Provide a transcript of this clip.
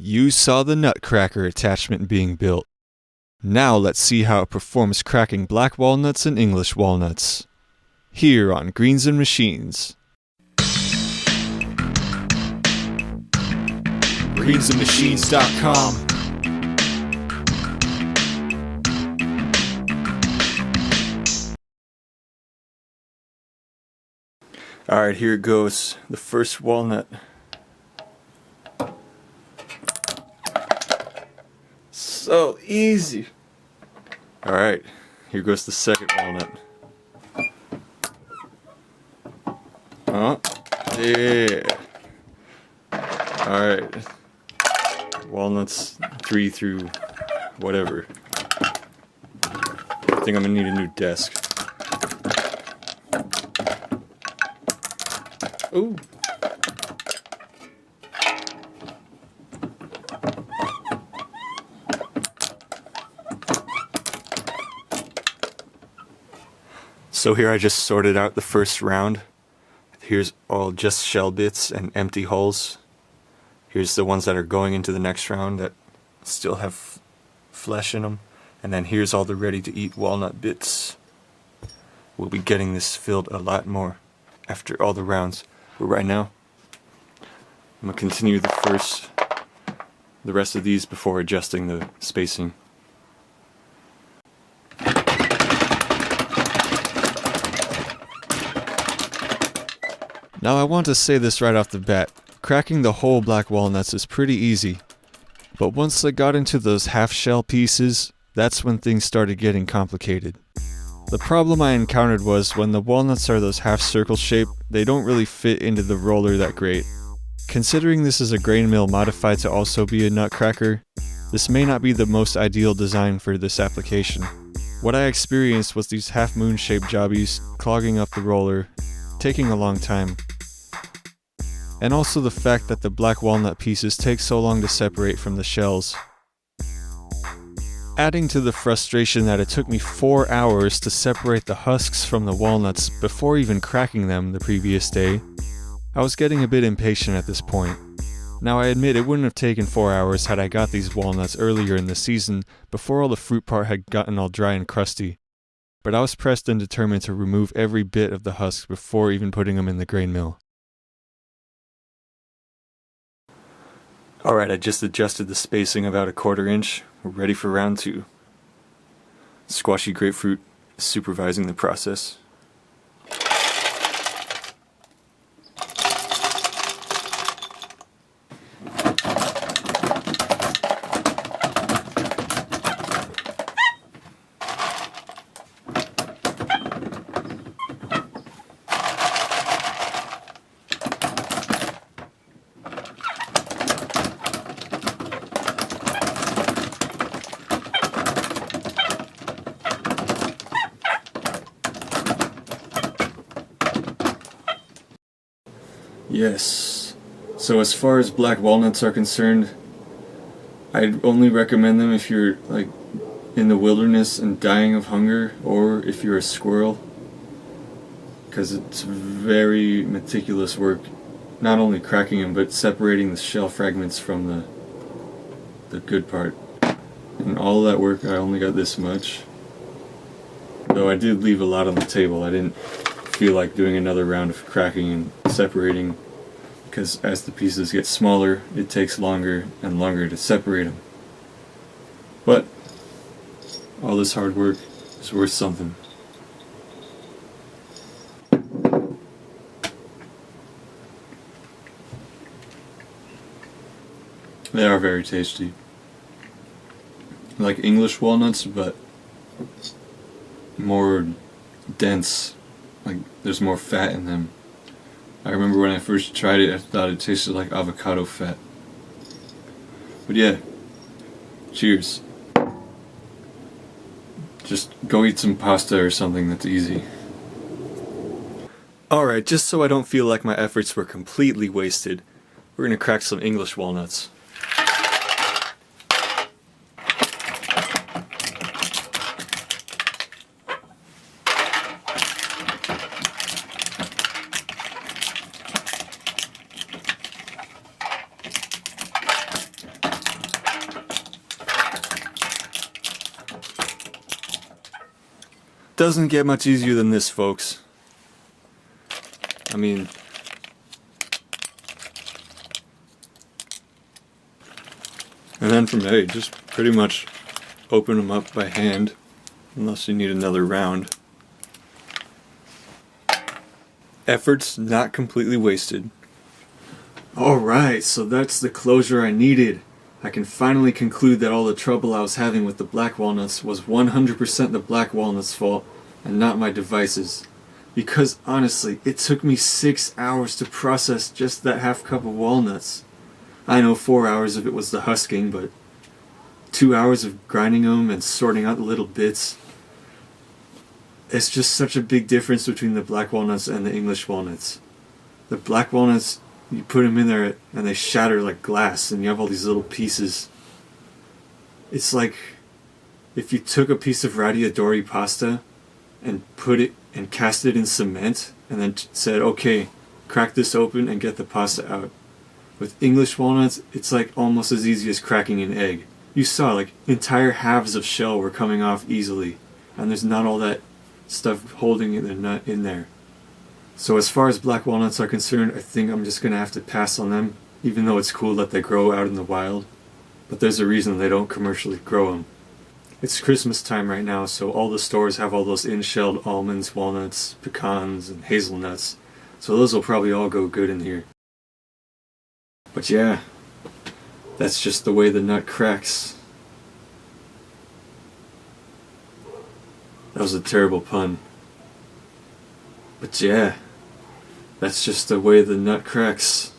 You saw the nutcracker attachment being built. Now let's see how it performs cracking black walnuts and English walnuts. Here on Greens and Machines. greensandmachines.com. Alright, here it goes. The first walnut. So easy. Alright, here goes the second walnut. Oh, yeah. Alright. Walnuts 3 through whatever. I think I'm gonna need a new desk. Ooh. So here I just sorted out the first round. Here's all just shell bits and empty hulls. Here's the ones that are going into the next round that still have flesh in them. And then here's all the ready to eat walnut bits. We'll be getting this filled a lot more after all the rounds. But right now, I'm going to continue the rest of these before adjusting the spacing. Now I want to say this right off the bat, cracking the whole black walnuts is pretty easy. But once I got into those half shell pieces, that's when things started getting complicated. The problem I encountered was when the walnuts are those half circle shape, they don't really fit into the roller that great. Considering this is a grain mill modified to also be a nutcracker, this may not be the most ideal design for this application. What I experienced was these half moon shaped jobbies clogging up the roller, taking a long time. And also the fact that the black walnut pieces take so long to separate from the shells. Adding to the frustration that it took me 4 hours to separate the husks from the walnuts before even cracking them the previous day, I was getting a bit impatient at this point. Now I admit it wouldn't have taken 4 hours had I got these walnuts earlier in the season before all the fruit part had gotten all dry and crusty, but I was pressed and determined to remove every bit of the husks before even putting them in the grain mill. Alright, I just adjusted the spacing about 1/4 inch. We're ready for round 2. Squashy grapefruit is supervising the process. Yes. So as far as black walnuts are concerned, I'd only recommend them if you're like in the wilderness and dying of hunger, or if you're a squirrel, because it's very meticulous work, not only cracking them but separating the shell fragments from the good part. And all that work, I only got this much. Though I did leave a lot on the table. I didn't feel like doing another round of cracking and separating, because as the pieces get smaller, it takes longer and longer to separate them. But all this hard work is worth something. They are very tasty. Like English walnuts, but more dense. Like there's more fat in them. I remember when I first tried it, I thought it tasted like avocado fat. But yeah, cheers. Just go eat some pasta or something that's easy. Alright, just so I don't feel like my efforts were completely wasted, we're gonna crack some English walnuts. doesn't get much easier than this, folks. I mean, and then from there, you just pretty much open them up by hand, unless you need another round. Efforts not completely wasted. Alright, so that's the closure I needed. I can finally conclude that all the trouble I was having with the black walnuts was 100% the black walnuts' fault and not my devices. Because honestly, it took me 6 hours to process just that half cup of walnuts. I know 4 hours of it was the husking, but 2 hours of grinding them and sorting out the little bits. It's just such a big difference between the black walnuts and the English walnuts. The black walnuts, you put them in there and they shatter like glass and you have all these little pieces. It's like if you took a piece of radiadori pasta and put it and cast it in cement and then said, okay, crack this open and get the pasta out. With English walnuts, it's like almost as easy as cracking an egg. You saw like entire halves of shell were coming off easily and there's not all that stuff holding the nut in there. So as far as black walnuts are concerned, I think I'm just going to have to pass on them, even though it's cool that they grow out in the wild. But there's a reason they don't commercially grow them. It's Christmas time right now, so all the stores have all those in-shelled almonds, walnuts, pecans, and hazelnuts. So those will probably all go good in here. But yeah, that's just the way the nut cracks. That was a terrible pun. But yeah, that's just the way the nut cracks.